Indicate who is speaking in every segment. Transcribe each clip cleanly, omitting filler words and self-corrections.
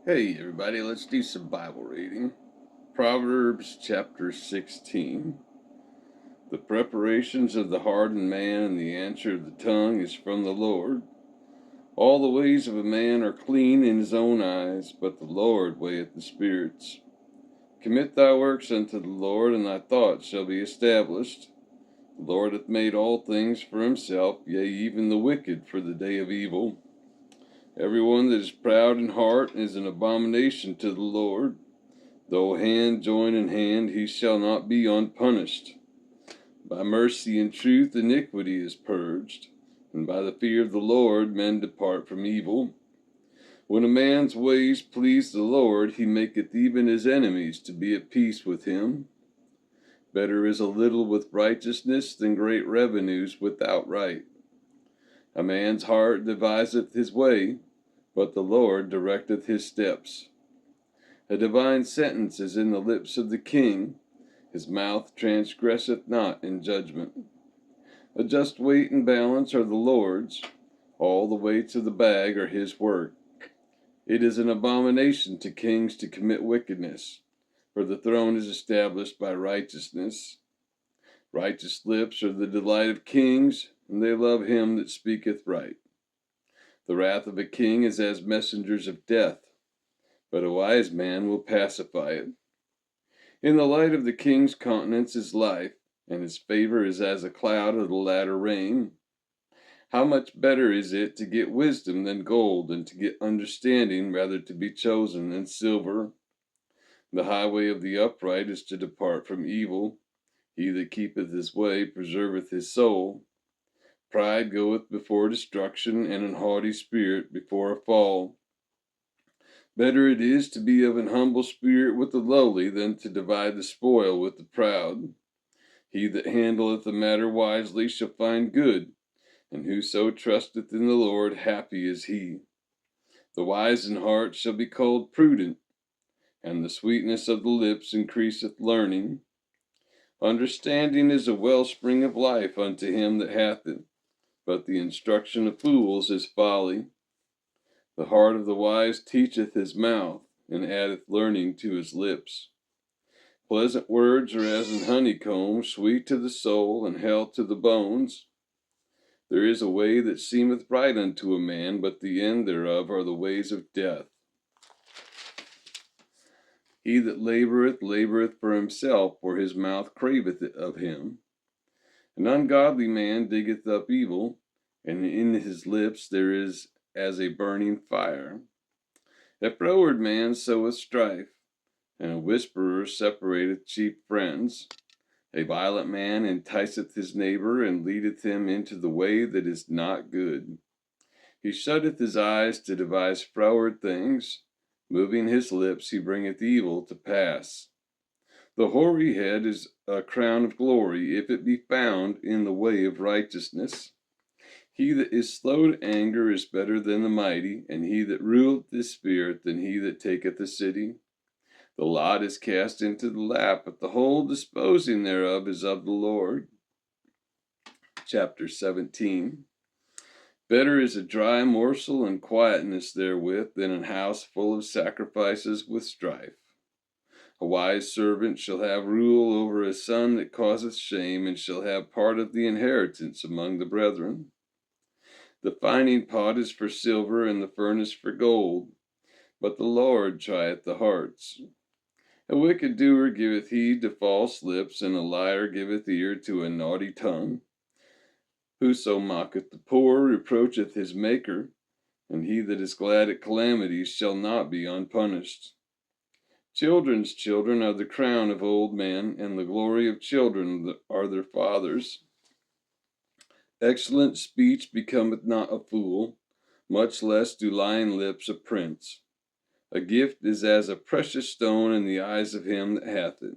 Speaker 1: Hey everybody, let's do some Bible reading. Proverbs chapter 16. The preparations of the heart and man and the answer of the tongue is from the Lord. All the ways of a man are clean in his own eyes, but the Lord weigheth the spirits. Commit thy works unto the Lord, and thy thoughts shall be established. The Lord hath made all things for himself, yea, even the wicked for the day of evil. Every one that is proud in heart is an abomination to the Lord. Though hand join in hand, he shall not be unpunished. By mercy and truth iniquity is purged, and by the fear of the Lord men depart from evil. When a man's ways please the Lord, he maketh even his enemies to be at peace with him. Better is a little with righteousness than great revenues without right. A man's heart deviseth his way, but the Lord directeth his steps. A divine sentence is in the lips of the king. His mouth transgresseth not in judgment. A just weight and balance are the Lord's. All the weights of the bag are his work. It is an abomination to kings to commit wickedness, for the throne is established by righteousness. Righteous lips are the delight of kings, and they love him that speaketh right. The wrath of a king is as messengers of death, but a wise man will pacify it. In the light of the king's countenance is life, and his favor is as a cloud of the latter rain. How much better is it to get wisdom than gold, and to get understanding rather to be chosen than silver? The highway of the upright is to depart from evil. He that keepeth his way preserveth his soul. Pride goeth before destruction, and an haughty spirit before a fall. Better it is to be of an humble spirit with the lowly than to divide the spoil with the proud. He that handleth the matter wisely shall find good, and whoso trusteth in the Lord, happy is he. The wise in heart shall be called prudent, and the sweetness of the lips increaseth learning. Understanding is a wellspring of life unto him that hath it, but the instruction of fools is folly. The heart of the wise teacheth his mouth, and addeth learning to his lips. Pleasant words are as an honeycomb, sweet to the soul, and health to the bones. There is a way that seemeth right unto a man, but the end thereof are the ways of death. He that laboureth, laboureth for himself, for his mouth craveth it of him. An ungodly man diggeth up evil, and in his lips there is as a burning fire. A froward man soweth strife, and a whisperer separateth chief friends. A violent man enticeth his neighbor, and leadeth him into the way that is not good. He shutteth his eyes to devise froward things. Moving his lips, he bringeth evil to pass. The hoary head is a crown of glory, if it be found in the way of righteousness. He that is slow to anger is better than the mighty, and he that ruleth his spirit than he that taketh a city. The lot is cast into the lap, but the whole disposing thereof is of the Lord. Chapter 17. Better is a dry morsel and quietness therewith than an house full of sacrifices with strife. A wise servant shall have rule over a son that causeth shame, and shall have part of the inheritance among the brethren. The fining pot is for silver, and the furnace for gold, but the Lord trieth the hearts. A wicked doer giveth heed to false lips, and a liar giveth ear to a naughty tongue. Whoso mocketh the poor reproacheth his Maker, and he that is glad at calamities shall not be unpunished. Children's children are the crown of old men, and the glory of children are their fathers. Excellent speech becometh not a fool, much less do lying lips a prince. A gift is as a precious stone in the eyes of him that hath it.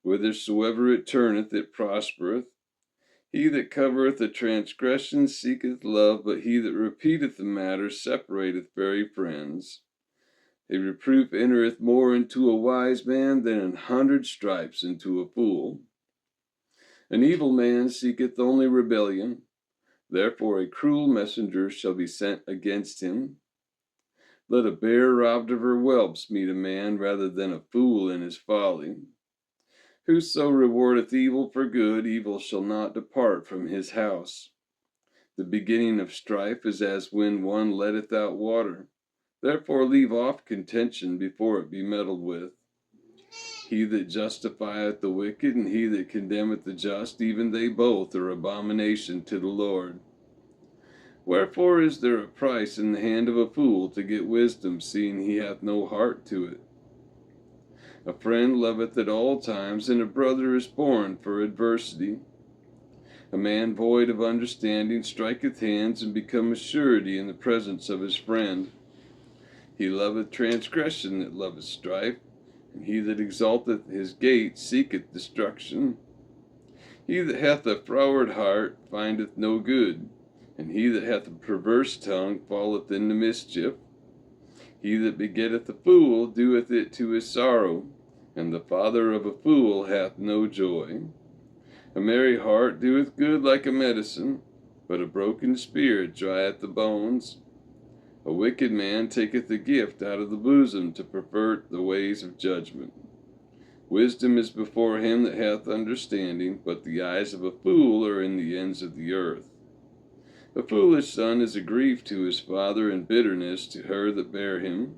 Speaker 1: Whithersoever it turneth, it prospereth. He that covereth a transgression seeketh love, but he that repeateth the matter separateth very friends. A reproof entereth more into a wise man than 100 stripes into a fool. An evil man seeketh only rebellion, therefore a cruel messenger shall be sent against him. Let a bear robbed of her whelps meet a man rather than a fool in his folly. Whoso rewardeth evil for good, evil shall not depart from his house. The beginning of strife is as when one letteth out water. Therefore leave off contention before it be meddled with. He that justifieth the wicked, and he that condemneth the just, even they both are abomination to the Lord. Wherefore is there a price in the hand of a fool to get wisdom, seeing he hath no heart to it? A friend loveth at all times, and a brother is born for adversity. A man void of understanding striketh hands, and becometh surety in the presence of his friend. He loveth transgression that loveth strife, and he that exalteth his gate seeketh destruction. He that hath a froward heart findeth no good, and he that hath a perverse tongue falleth into mischief. He that begetteth a fool doeth it to his sorrow, and the father of a fool hath no joy. A merry heart doeth good like a medicine, but a broken spirit drieth the bones. A wicked man taketh a gift out of the bosom to pervert the ways of judgment. Wisdom is before him that hath understanding, but the eyes of a fool are in the ends of the earth. A foolish son is a grief to his father, and bitterness to her that bare him.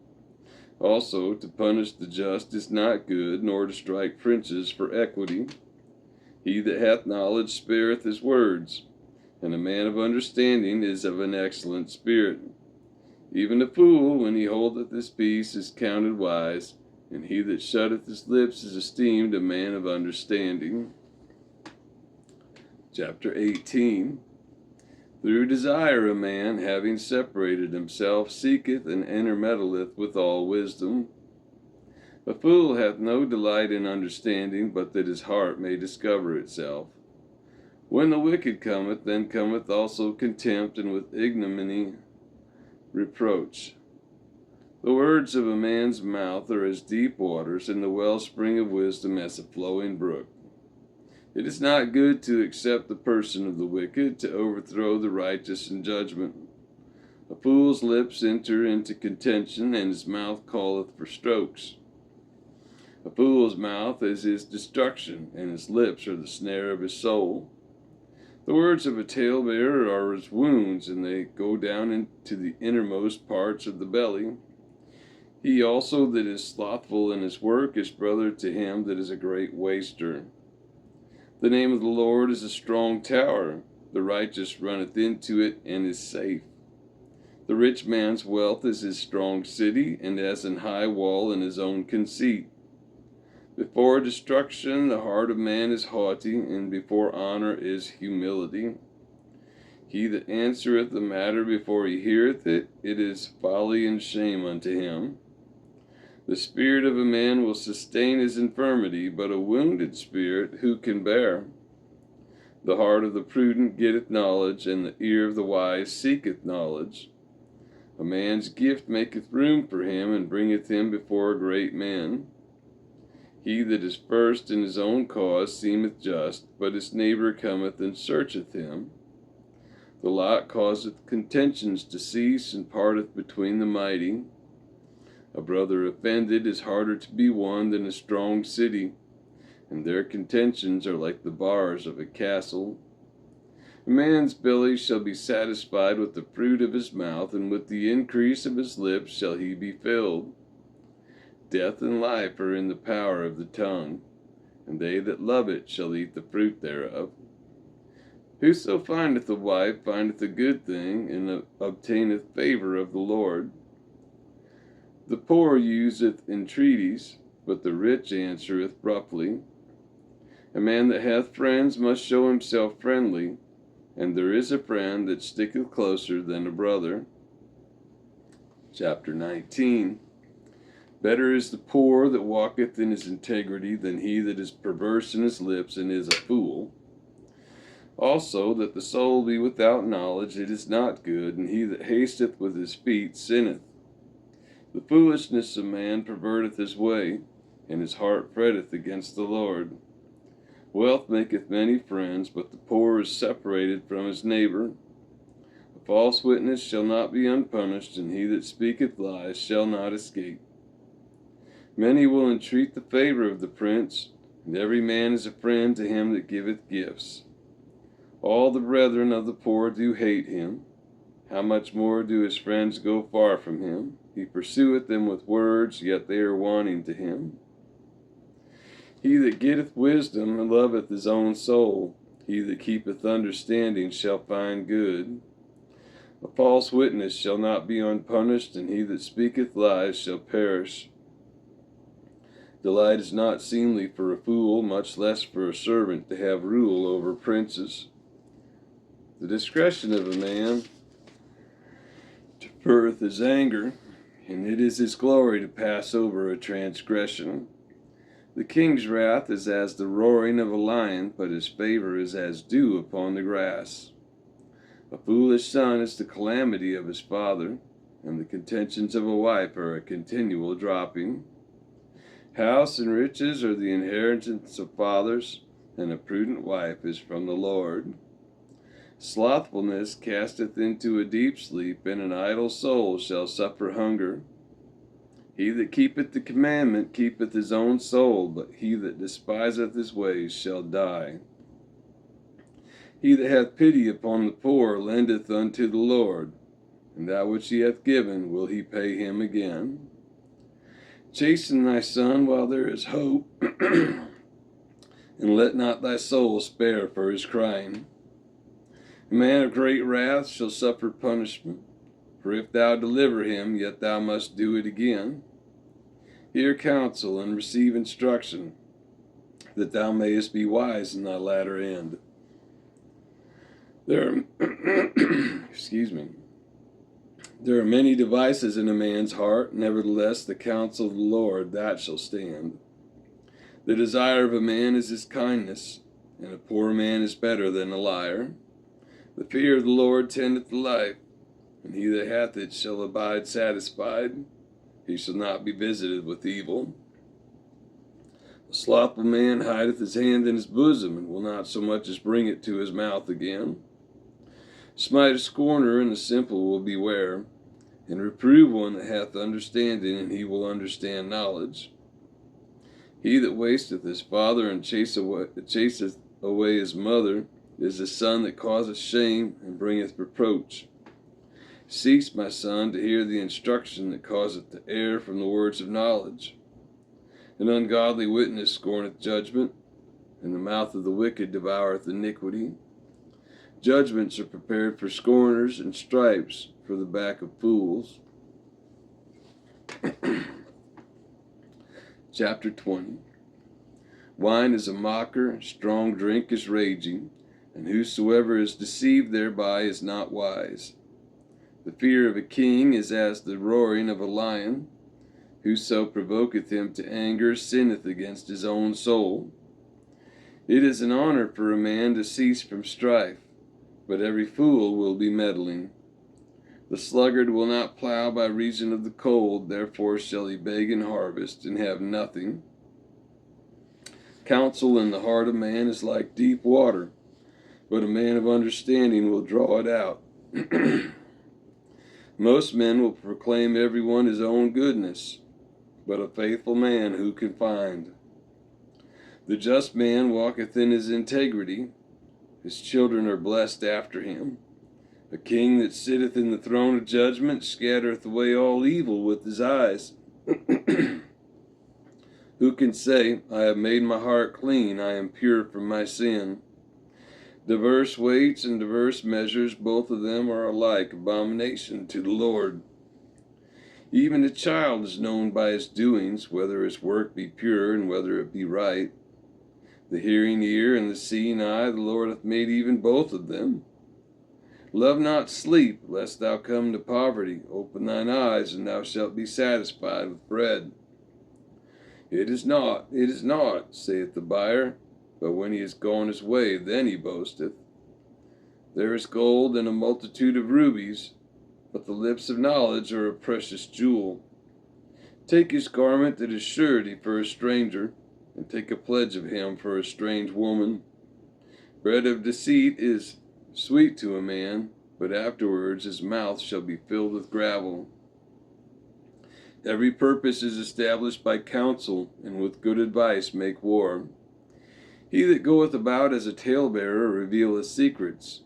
Speaker 1: Also, to punish the just is not good, nor to strike princes for equity. He that hath knowledge spareth his words, and a man of understanding is of an excellent spirit. Even a fool, when he holdeth his peace, is counted wise, and he that shutteth his lips is esteemed a man of understanding. Chapter 18. Through desire a man, having separated himself, seeketh and intermeddleth with all wisdom. A fool hath no delight in understanding, but that his heart may discover itself. When the wicked cometh, then cometh also contempt, and with ignominy reproach. The words of a man's mouth are as deep waters, and the wellspring of wisdom as a flowing brook. It is not good to accept the person of the wicked, to overthrow the righteous in judgment. A fool's lips enter into contention, and his mouth calleth for strokes. A fool's mouth is his destruction, and his lips are the snare of his soul. The words of a talebearer are as wounds, and they go down into the innermost parts of the belly. He also that is slothful in his work is brother to him that is a great waster. The name of the Lord is a strong tower. The righteous runneth into it and is safe. The rich man's wealth is his strong city, and as an high wall in his own conceit. Before destruction the heart of man is haughty, and before honor is humility. He that answereth the matter before he heareth it, it is folly and shame unto him. The spirit of a man will sustain his infirmity, but a wounded spirit who can bear? The heart of the prudent getteth knowledge, and the ear of the wise seeketh knowledge. A man's gift maketh room for him, and bringeth him before great men. He that is first in his own cause seemeth just, but his neighbor cometh and searcheth him. The lot causeth contentions to cease, and parteth between the mighty. A brother offended is harder to be won than a strong city, and their contentions are like the bars of a castle. A man's belly shall be satisfied with the fruit of his mouth, and with the increase of his lips shall he be filled. Death and life are in the power of the tongue, and they that love it shall eat the fruit thereof. Whoso findeth a wife findeth a good thing, and obtaineth favor of the Lord. The poor useth entreaties, but the rich answereth roughly. A man that hath friends must show himself friendly, and there is a friend that sticketh closer than a brother. Chapter 19. Better is the poor that walketh in his integrity than he that is perverse in his lips and is a fool. Also, that the soul be without knowledge, it is not good, and he that hasteth with his feet sinneth. The foolishness of man perverteth his way, and his heart fretteth against the Lord. Wealth maketh many friends, but the poor is separated from his neighbor. A A false witness shall not be unpunished, and he that speaketh lies shall not escape. Many will entreat the favor of the prince, and every man is a friend to him that giveth gifts. All the brethren of the poor do hate him. How much more do his friends go far from him? He pursueth them with words, yet they are wanting to him. He that getteth wisdom loveth his own soul. He that keepeth understanding shall find good. A false witness shall not be unpunished, and he that speaketh lies shall perish. Delight is not seemly for a fool, much less for a servant to have rule over princes. The discretion of a man deferreth his anger, and it is his glory to pass over a transgression. The king's wrath is as the roaring of a lion, but his favor is as dew upon the grass. A foolish son is the calamity of his father, and the contentions of a wife are a continual dropping. House and riches are the inheritance of fathers, and a prudent wife is from the Lord. Slothfulness casteth into a deep sleep, and an idle soul shall suffer hunger. He that keepeth the commandment keepeth his own soul, but he that despiseth his ways shall die. He that hath pity upon the poor lendeth unto the Lord, and that which he hath given will he pay him again. Chasten thy son while there is hope, and let not thy soul spare for his crying. A man of great wrath shall suffer punishment, for if thou deliver him, yet thou must do it again. Hear counsel and receive instruction, that thou mayest be wise in thy latter end. There are many devices in a man's heart, nevertheless the counsel of the Lord, that shall stand. The desire of a man is his kindness, and a poor man is better than a liar. The fear of the Lord tendeth to life, and he that hath it shall abide satisfied. He shall not be visited with evil. A slothful man hideth his hand in his bosom, and will not so much as bring it to his mouth again. Smite a scorner, and the simple will beware, and reprove one that hath understanding, and he will understand knowledge. He that wasteth his father and chaseth away his mother is a son that causeth shame and bringeth reproach. Cease, my son, to hear the instruction that causeth to err from the words of knowledge. An ungodly witness scorneth judgment, and the mouth of the wicked devoureth iniquity. Judgments are prepared for scorners, and stripes for the back of fools. Chapter 20. Wine is a mocker, strong drink is raging, and whosoever is deceived thereby is not wise. The fear of a king is as the roaring of a lion. Whoso provoketh him to anger sinneth against his own soul. It is an honor for a man to cease from strife, but every fool will be meddling. The sluggard will not plow by reason of the cold, therefore shall he beg in harvest, and have nothing. Counsel in the heart of man is like deep water, but a man of understanding will draw it out. Most men will proclaim every one his own goodness, but a faithful man who can find? The just man walketh in his integrity, his children are blessed after him. A king that sitteth in the throne of judgment scattereth away all evil with his eyes. Who can say, I have made my heart clean, I am pure from my sin? Diverse weights and diverse measures, both of them are alike abomination to the Lord. Even a child is known by his doings, whether his work be pure and whether it be right. The hearing ear and the seeing eye, the Lord hath made even both of them. Love not sleep, lest thou come to poverty. Open thine eyes, and thou shalt be satisfied with bread. It is not, saith the buyer, but when he is gone his way, then he boasteth. There is gold and a multitude of rubies, but the lips of knowledge are a precious jewel. Take his garment that is surety for a stranger, and take a pledge of him for a strange woman. Bread of deceit is sweet to a man, but afterwards his mouth shall be filled with gravel. Every purpose is established by counsel, and with good advice make war. He that goeth about as a talebearer revealeth secrets.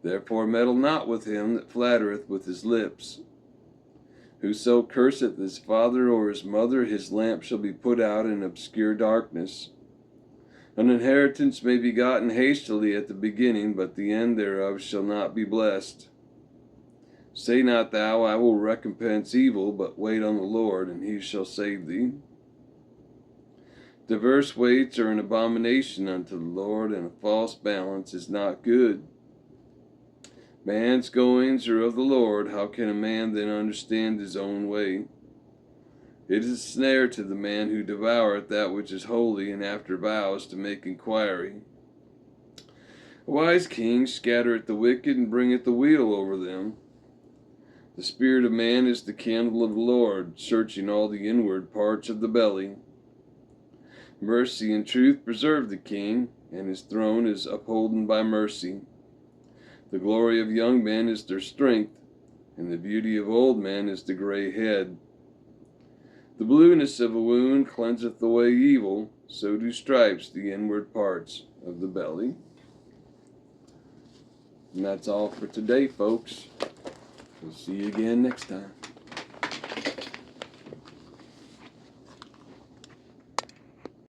Speaker 1: Therefore meddle not with him that flattereth with his lips. Whoso curseth his father or his mother, his lamp shall be put out in obscure darkness. An inheritance may be gotten hastily at the beginning, but the end thereof shall not be blessed. Say not thou, I will recompense evil, but wait on the Lord, and he shall save thee. Diverse weights are an abomination unto the Lord, and a false balance is not good. Man's goings are of the Lord. How can a man then understand his own way? It is a snare to the man who devoureth that which is holy, and after vows to make inquiry. A wise king scattereth the wicked, and bringeth the wheel over them. The spirit of man is the candle of the Lord, searching all the inward parts of the belly. Mercy and truth preserve the king, and his throne is upholden by mercy. The glory of young men is their strength, and the beauty of old men is the gray head. The blueness of a wound cleanseth away evil, so do stripes the inward parts of the belly. And that's all for today, folks. We'll see you again next time.